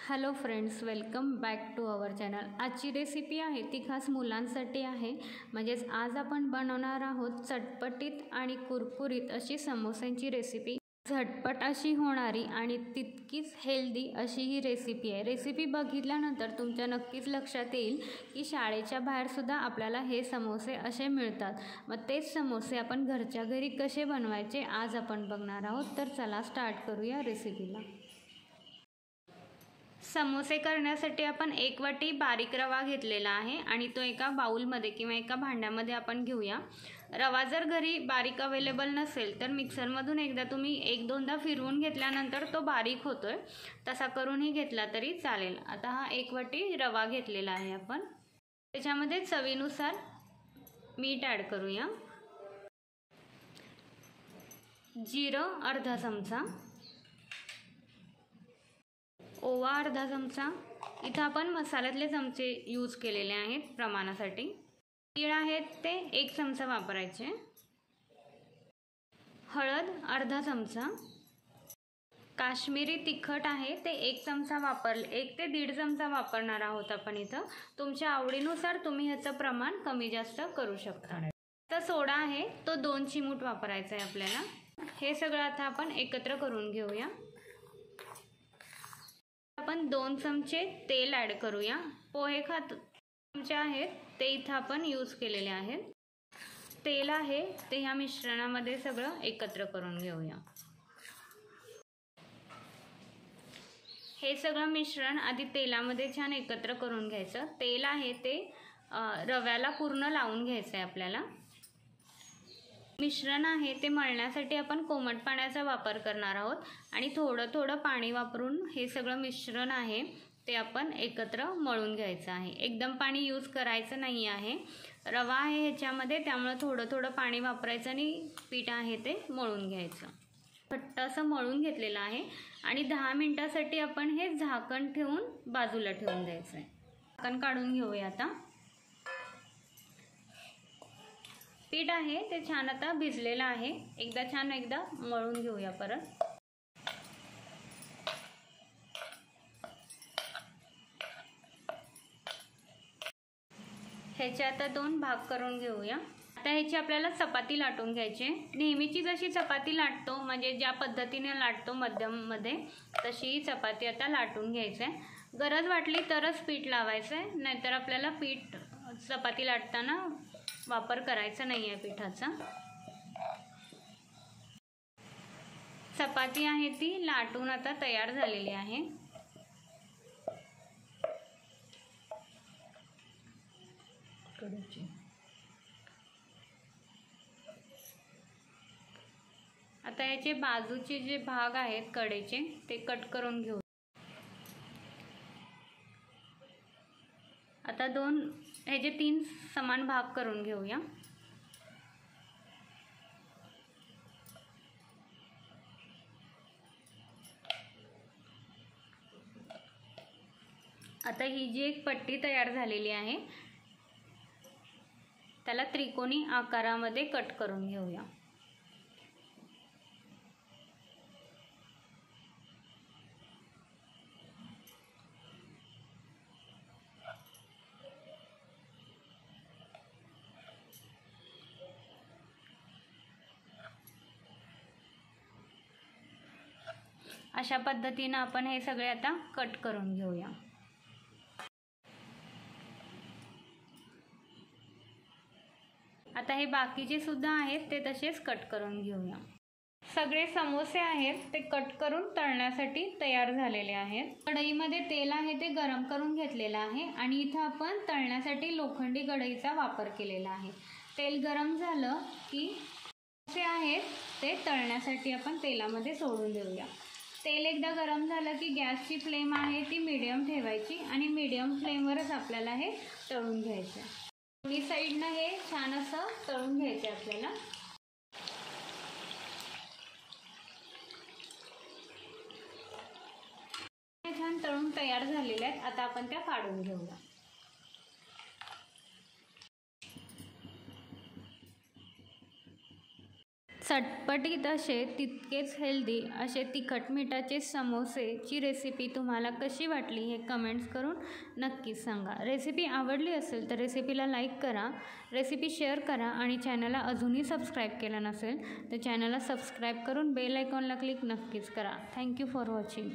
Hello friends, welcome back to our channel. आजची recipe आहे ती खास मुलांसाठी आहे। म्हणजेच आज आपण बनवणार आहोत चटपटीत आणि कुरकुरीत अशी समोस्यांची रेसिपी। झटपट अशी होणारी आणि तितकीच हेल्दी अशी ही रेसिपी आहे। रेसिपी बघितल्यानंतर तुमच्या नक्कीच लक्षात येईल की शाळेच्या बाहेर सुद्धा आपल्याला हे समोसे असे मिळतात। मग तेच समोसे आपण घरच्या घरी कसे बनवायचे आज आपण बघणार आहोत। तर चला स्टार्ट करूया रेसिपीला। समोसे करण्यासाठी आपण एक वाटी बारीक रवा घेतलेला आहे आणि तो एका बाउलमध्ये किंवा एका भांड्यामध्ये आपण घेऊया। रवा जर घरी बारीक अवेलेबल नसेल तर मिक्सरमधून एकदा तुम्ही एक दोनदा फिरवून घेतल्यानंतर तो बारीक होतोय, तसा करूनही घेतला तरी चालेल। आता हा एक वाटी रवा घेतलेला आहे आपण। त्याच्यामध्ये चवीनुसार मीठ ॲड करूया, जिरं अर्धा चमचा, ओवा अर्धा चमचा, इथं आपण मसाल्यातले चमचे यूज केलेले आहेत प्रमाणासाठी। तीळ आहेत ते 1 चमचा वापरायचे, हळद अर्धा चमचा, काश्मीरी तिखट आहे ते 1 चमचा 1 ते 1.5 चमचा वापरणार आहोत आपण इथं। तुमच्या आवडीनुसार तुम्ही ह्याचं प्रमाण कमी जास्त करू शकता। तर सोडा आहे तो 2 चिमूट वापरायचा आहे आपल्याला। हे सगळं आता आपण एकत्र करून घेऊया। आपण 2 चमचे तेल ॲड करूया। पोहे चमचे आहेत ते इथं आपण यूज केलेले आहेत। तेल आहे ते ह्या मिश्रणामध्ये सगळं एकत्र करून घेऊया। हे सगळं मिश्रण आधी तेलामध्ये छान एकत्र करून घ्यायचं। तेल आहे ते रव्याला पूर्ण लावून घ्यायचं आहे आपल्याला। मिश्रण आहे ते मळण्यासाठी आपण कोमट पाण्याचा वापर करणार आहोत आणि थोडं थोडं पाणी वापरून हे सगळं मिश्रण आहे ते आपण एकत्र मळून घ्यायचं आहे। एकदम पाणी यूज करायचं नाही आहे। रवा आहे ह्याच्यामध्ये, त्यामुळे थोडं थोडं पाणी वापरायचं आणि पीठ आहे ते मळून घ्यायचं। घट्ट असं मळून घेतलेलं आहे आणि 10 मिनिटासाठी आपण हे झाकण ठेवून बाजूला ठेवून द्यायचं आहे। झाकण काढून घेऊया आता। पीठ आहे ते छान आता भिजलेलं आहे। एकदा मळून घेऊया परत। ह्याचे आता 2 भाग करून घेऊया। आता ह्याची आपल्याला चपाती लाटून घ्यायची। नेहमीची जशी चपाती लाटतो, म्हणजे ज्या पद्धतीने लाटतो मध्यममध्ये, तशी चपाती आता लाटून घ्यायची आहे। गरज वाटली तरच पीठ लावायचं आहे, नाहीतर आपल्याला पीठ चपाती लाटताना वापर करायचा नाही आहे पिठाचा। चपाती आहे ती लाटून आता तयार झालेली आहे। आता याचे बाजूचे जे भाग आहेत कडेचे ते कट करून घेऊ। आता ह्याचे 3 समान भाग करून घेऊया। आता ही जी एक पट्टी तयार झालेली आहे त्याला त्रिकोणी आकारामध्ये कट करून घेऊया। अशा पद्धतीने आपण हे सगळे आता कट करून घेऊया। आता हे बाकीचे सुद्धा आहेत ते तसेच कट करून घेऊया। सगळे समोसे आहेत ते कट करून तळण्यासाठी तयार झालेले आहेत। कढईमध्ये तेल आहे ते गरम करून घेतलेलं आहे आणि इथं आपण तळण्यासाठी लोखंडी कढईचा वापर केलेला आहे। तेल गरम झालं की समोसे आहेत ते तळण्यासाठी आपण तेलामध्ये सोडून देऊया। तेल एकदा गरम झालं की गॅसची फ्लेम आहे ती मीडियम ठेवायची आणि मीडियम फ्लेमवरच आपल्याला हे तळून घ्यायचं आहे। दोन्ही साईडनं हे छान असं तळून घ्यायचं आपल्याला। छान तळून तयार झालेले आहेत। आता आपण त्या काढून घेऊया। चटपटीत असे तितकेच हेल्दी असे तिखट मिठाचे समोसेची रेसिपी तुम्हाला कशी वाटली हे कमेंट्स करून नक्कीच सांगा. रेसिपी आवडली असेल तर रेसिपीला लाईक करा, रेसिपी शेअर करा आणि चॅनलला अजूनही सबस्क्राईब केलं नसेल तर चॅनलला सबस्क्राईब करून बेल आयकॉनला क्लिक नक्कीच करा. Thank you for watching.